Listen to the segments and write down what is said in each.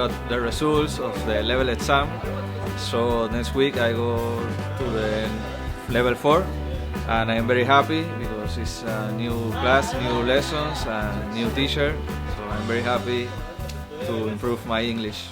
got the results of the level exam. So next week I go to the level 4 and I'm very happy because it's a new class, new lessons and new teacher. So I'm very happy to improve my English.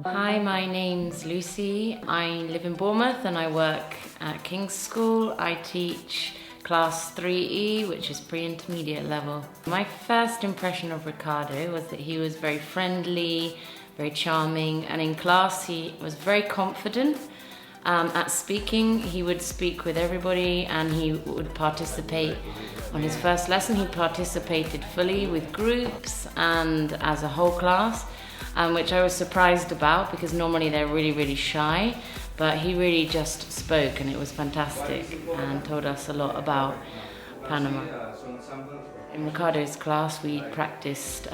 Hi, my name's Lucy. I live in Bournemouth and I work at King's School. I teach class 3E, which is pre-intermediate level. My first impression of Ricardo was that he was very friendly, very charming, and in class he was very confident. At speaking, he would speak with everybody and he would participate. On his first lesson, he participated fully with groups and as a whole class, which I was surprised about because normally they're really, really shy. But he really just spoke and it was fantastic and told us a lot about Panama. In Ricardo's class we practiced,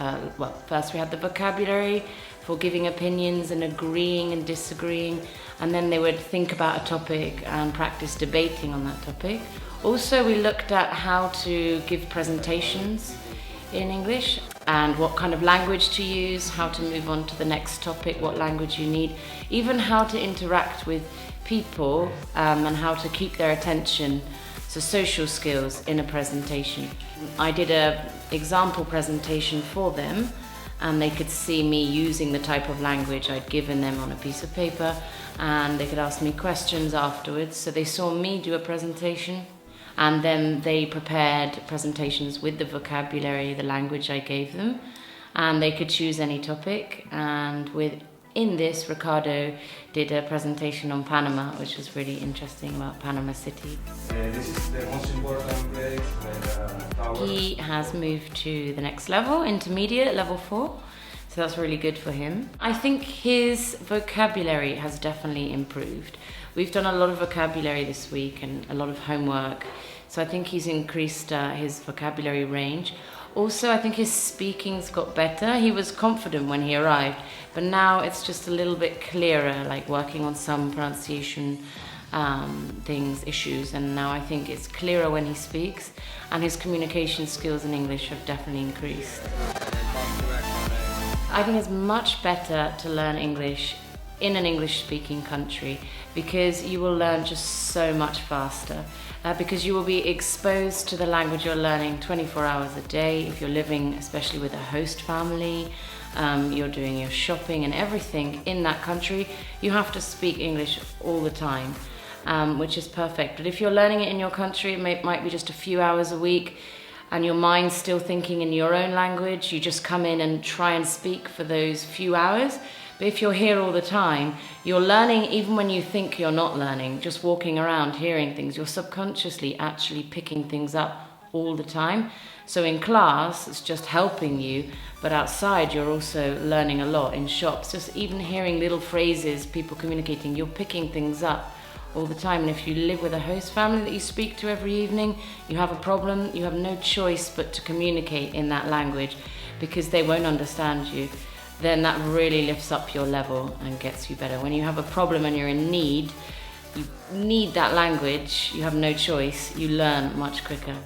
first we had the vocabulary for giving opinions and agreeing and disagreeing, and then they would think about a topic and practice debating on that topic. Also we looked at how to give presentations in English and what kind of language to use, how to move on to the next topic, what language you need, even how to interact with people and how to keep their attention, so social skills in a presentation. I did an example presentation for them and they could see me using the type of language I'd given them on a piece of paper, and they could ask me questions afterwards. So they saw me do a presentation and then they prepared presentations with the vocabulary, the language I gave them, and they could choose any topic. And within this, Ricardo did a presentation on Panama, which was really interesting, about Panama City. This is the most important place. He has moved to the next level, intermediate, level 4. So that's really good for him. I think his vocabulary has definitely improved. We've done a lot of vocabulary this week and a lot of homework. So I think he's increased his vocabulary range. Also, I think his speaking's got better. He was confident when he arrived, but now it's just a little bit clearer, like working on some pronunciation issues, and now I think it's clearer when he speaks, and his communication skills in English have definitely increased. I think it's much better to learn English in an English-speaking country because you will learn just so much faster. Because you will be exposed to the language you're learning 24 hours a day. If you're living, especially with a host family, you're doing your shopping and everything in that country, you have to speak English all the time, which is perfect. But if you're learning it in your country, it might be just a few hours a week, and your mind's still thinking in your own language. You just come in and try and speak for those few hours. But if you're here all the time, you're learning even when you think you're not learning, just walking around, hearing things. You're subconsciously actually picking things up all the time. So in class, it's just helping you, but outside you're also learning a lot in shops. Just even hearing little phrases, people communicating, you're picking things up all the time. And if you live with a host family that you speak to every evening, you have a problem, you have no choice but to communicate in that language because they won't understand you. Then that really lifts up your level and gets you better. When you have a problem and you're in need, you need that language, you have no choice, you learn much quicker.